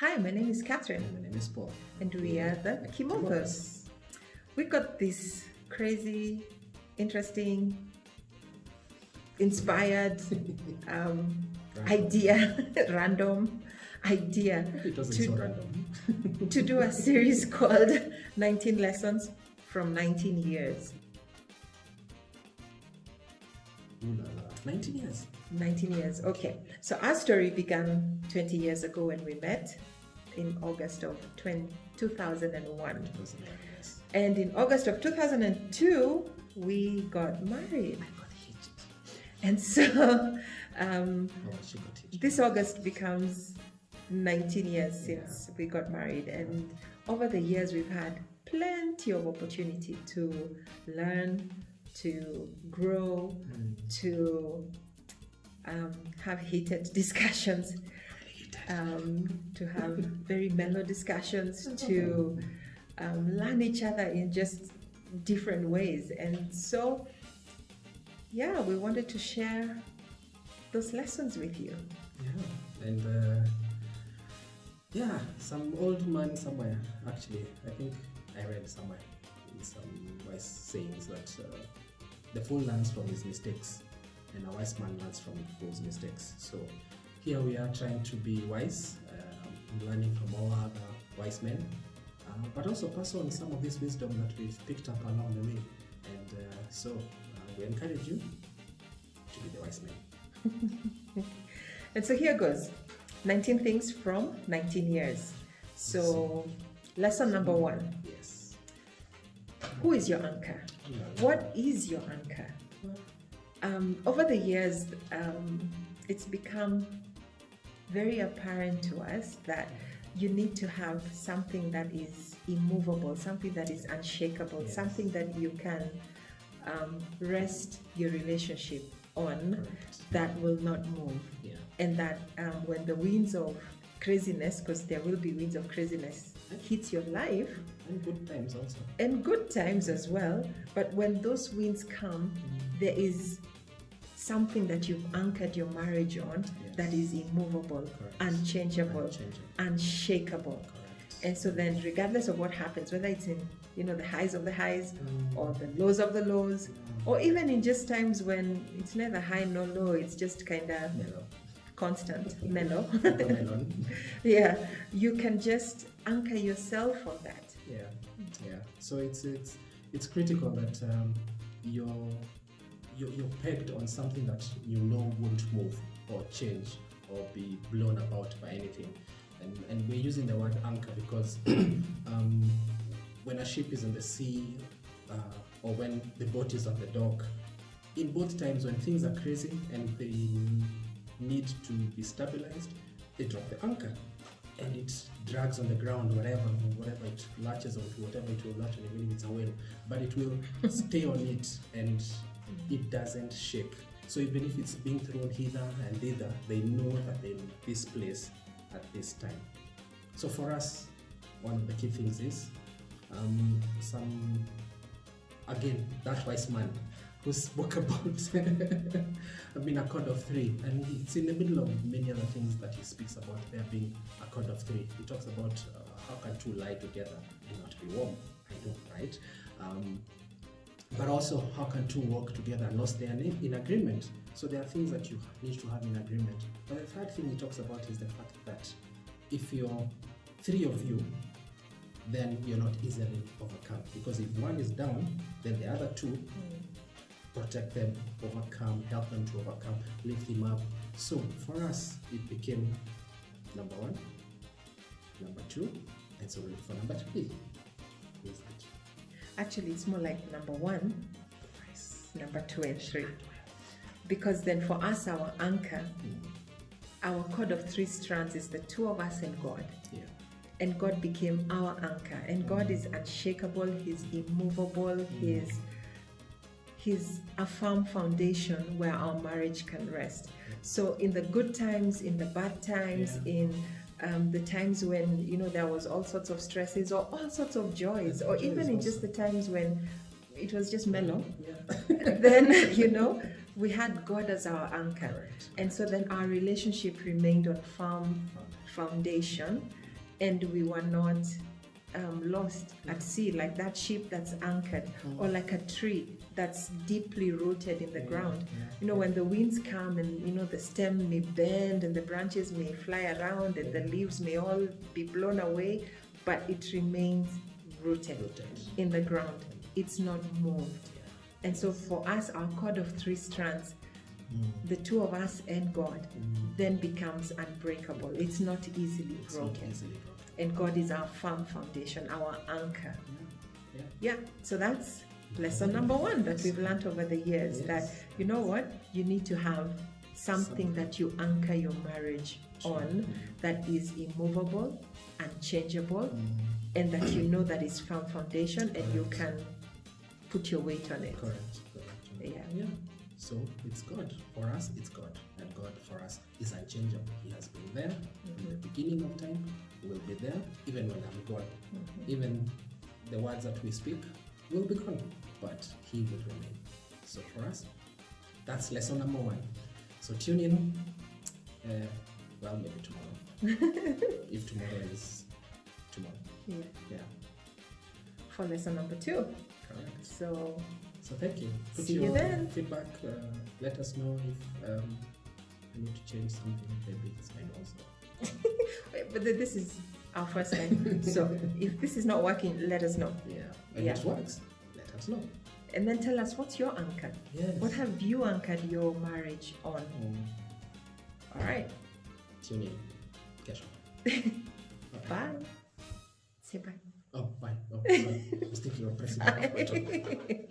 Hi, my name is Catherine, And my name is Paul. and we are the Kimothers. We got this crazy, interesting, inspired idea, random idea It wasn't to, so random. to do a series called 19 Lessons from 19 Years. Ooh la la. 19 years. 19 years, okay. So our story began 20 years ago when we met in August of 2001. Yes. And in August of 2002, we got married. I got hitched. And so She got hitched. this August becomes 19 years since we got married. And over the years, we've had plenty of opportunity to learn, to grow, to have heated discussions, to have very mellow discussions, to learn each other in just different ways. And so, yeah, we wanted to share those lessons with you. Yeah. And some old man somewhere, actually, I think I read somewhere in some wise sayings that the fool learns from his mistakes and a wise man learns from fool's mistakes. So here we are trying to be wise, learning from all other wise men, but also pass on some of this wisdom that we've picked up along the way. And so we encourage you to be the wise man. And so here goes 19 things from 19 years. So, lesson number one: Yes. who is your anchor? What is your anchor? Over the years, it's become very apparent to us that you need to have something that is immovable, something that is unshakable, Yes. something that you can rest your relationship on, Correct. that will not move. Yeah. And that when the winds of craziness, because there will be winds of craziness, hits your life, And good times also. and good times as well, but when those winds come, there is something that you've anchored your marriage on, Yes. that is immovable, Correct. unchangeable, Unchangeable. unshakable. Correct. And so then, regardless of what happens, whether it's in the highs of the highs, Mm. or the lows of the lows, or even in just times when it's neither high nor low, it's just kind of Mellow. constant, mellow. Watermelon. Yeah, you can just anchor yourself on that. Yeah, yeah. So it's critical that you're pegged on something that you know won't move or change or be blown about by anything. And we're using the word anchor because when a ship is in the sea or when the boat is on the dock, in both times when things are crazy and they need to be stabilized, they drop the anchor and it drags on the ground whatever it latches onto, whatever it will latch on, even if it's a whale, but it will stay on it and it doesn't shake. So even if it's being thrown hither and thither, they know that they're in this place at this time. So for us, one of the key things is that wise man who spoke about a code of three, and it's in the middle of many other things that he speaks about there being a code of three. He talks about how can two lie together and not be warm. I know, right? But also how can two walk together and not stay in agreement. So there are things that you need to have in agreement. But the third thing he talks about is the fact that if you're three of you, then you're not easily overcome, because if one is down, then the other two protect them, overcome, help them to overcome, lift him up. So for us, it became number one, number two, and so we look for number three. Who is that? Actually, it's more like number one, Nice. number two, and three. Because then for us, our anchor, our cord of three strands is the two of us and God. Yeah. And God became our anchor. And God is unshakable, He's immovable, He's a firm foundation where our marriage can rest. So in the good times, in the bad times, in the times when there was all sorts of stresses or all sorts of joys, or even in just the times when it was just mellow, then we had God as our anchor. Correct. And so then our relationship remained on firm foundation. and we were not lost at sea, like that ship that's anchored, or like a tree that's deeply rooted in the ground. You know, when the winds come and, you know, the stem may bend and the branches may fly around and the leaves may all be blown away, but it remains rooted in the ground. It's not moved. And so for us, our cord of three strands, the two of us and God, then becomes unbreakable. It's not easily broken. And God is our firm foundation, our anchor. Yeah. So that's lesson number one that we've learned over the years, that, you know what, you need to have something that you anchor your marriage on, that is immovable, unchangeable, and that you know that is firm foundation, and you can put your weight on it. Correct. Yeah. So it's God. For us, it's God. And God for us is unchangeable. He has been there in the beginning of time, will be there even when I'm gone. Even the words that we speak will be gone, but He will remain. So for us, that's lesson number one. So tune in, well, maybe tomorrow. If tomorrow is tomorrow. Yeah. For lesson number two. Correct. So thank you. Put see your you then. feedback. Let us know if I need to change something. Maybe it's mine also. But this is our first time. So if this is not working, let us know. And it works. Let us know. And then tell us, what's your anchor? Yes. What have you anchored your marriage on? All right. Tune in. Kesho. Bye. Say bye. Oh, bye. Oh, sorry. I was thinking of pressing the button.